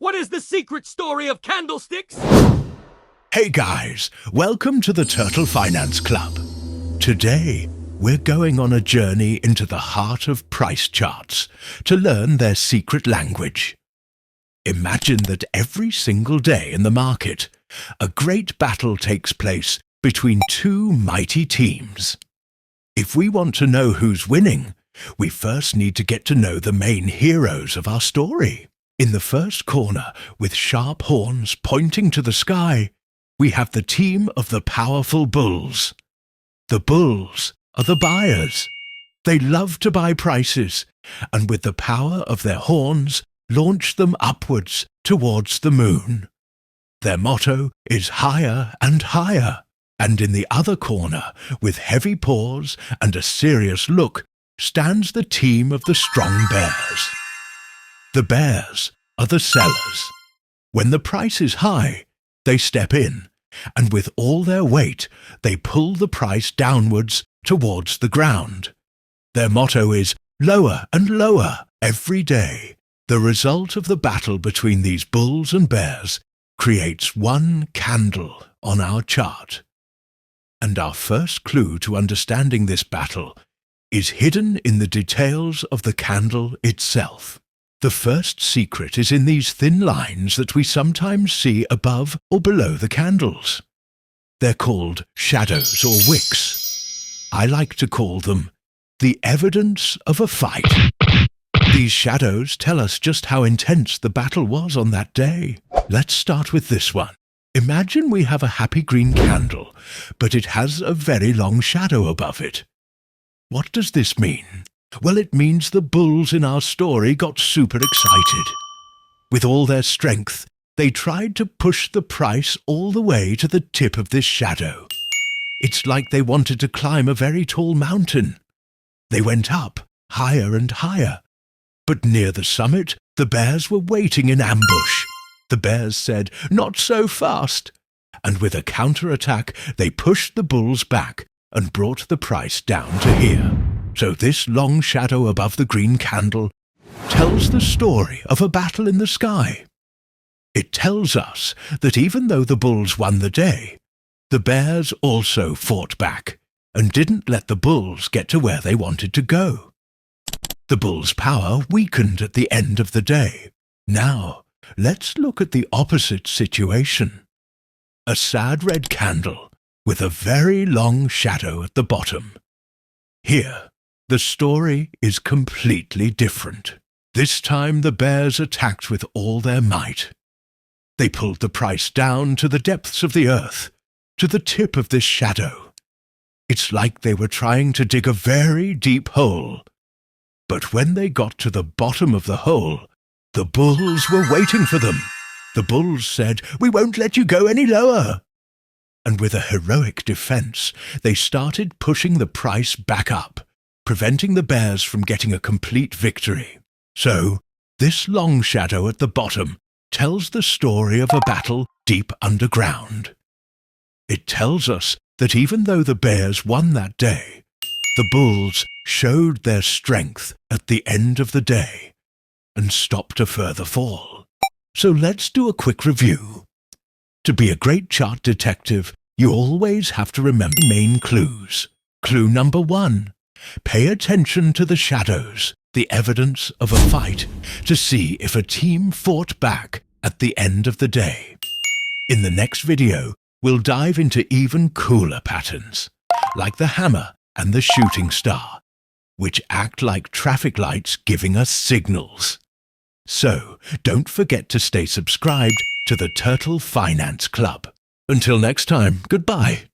What is the secret story of Candlesticks? Hey guys, welcome to the Turtle Finance Club. Today, we're going on a journey into the heart of price charts to learn their secret language. Imagine that every single day in the market, a great battle takes place between two mighty teams. If we want to know who's winning, we first need to get to know the main heroes of our story. In the first corner, with sharp horns pointing to the sky, we have the team of the powerful bulls. The bulls are the buyers. They love to buy prices, and with the power of their horns, launch them upwards towards the moon. Their motto is higher and higher. And in the other corner, with heavy paws and a serious look, stands the team of the strong bears. The bears are the sellers. When the price is high, they step in, and with all their weight, they pull the price downwards towards the ground. Their motto is lower and lower every day. The result of the battle between these bulls and bears creates one candle on our chart. And our first clue to understanding this battle is hidden in the details of the candle itself. The first secret is in these thin lines that we sometimes see above or below the candles. They're called shadows or wicks. I like to call them the evidence of a fight. These shadows tell us just how intense the battle was on that day. Let's start with this one. Imagine we have a happy green candle, but it has a very long shadow above it. What does this mean? Well, it means the bulls in our story got super excited. With all their strength, they tried to push the price all the way to the tip of this shadow. It's like they wanted to climb a very tall mountain. They went up, higher and higher. But near the summit, the bears were waiting in ambush. The bears said, "Not so fast." And with a counterattack, they pushed the bulls back and brought the price down to here. So this long shadow above the green candle tells the story of a battle in the sky. It tells us that even though the bulls won the day, the bears also fought back and didn't let the bulls get to where they wanted to go. The bulls' power weakened at the end of the day. Now, let's look at the opposite situation. A sad red candle with a very long shadow at the bottom. Here, the story is completely different. This time the bears attacked with all their might. They pulled the price down to the depths of the earth, to the tip of this shadow. It's like they were trying to dig a very deep hole. But when they got to the bottom of the hole, the bulls were waiting for them. The bulls said, "We won't let you go any lower." And with a heroic defense, they started pushing the price back up, preventing the bears from getting a complete victory. So, this long shadow at the bottom tells the story of a battle deep underground. It tells us that even though the bears won that day, the bulls showed their strength at the end of the day and stopped a further fall. So let's do a quick review. To be a great chart detective, you always have to remember main clues. Clue number 1. Pay attention to the shadows, the evidence of a fight, to see if a team fought back at the end of the day. In the next video, we'll dive into even cooler patterns, like the hammer and the shooting star, which act like traffic lights giving us signals. So, don't forget to stay subscribed to the Turtle Finance Club. Until next time, goodbye.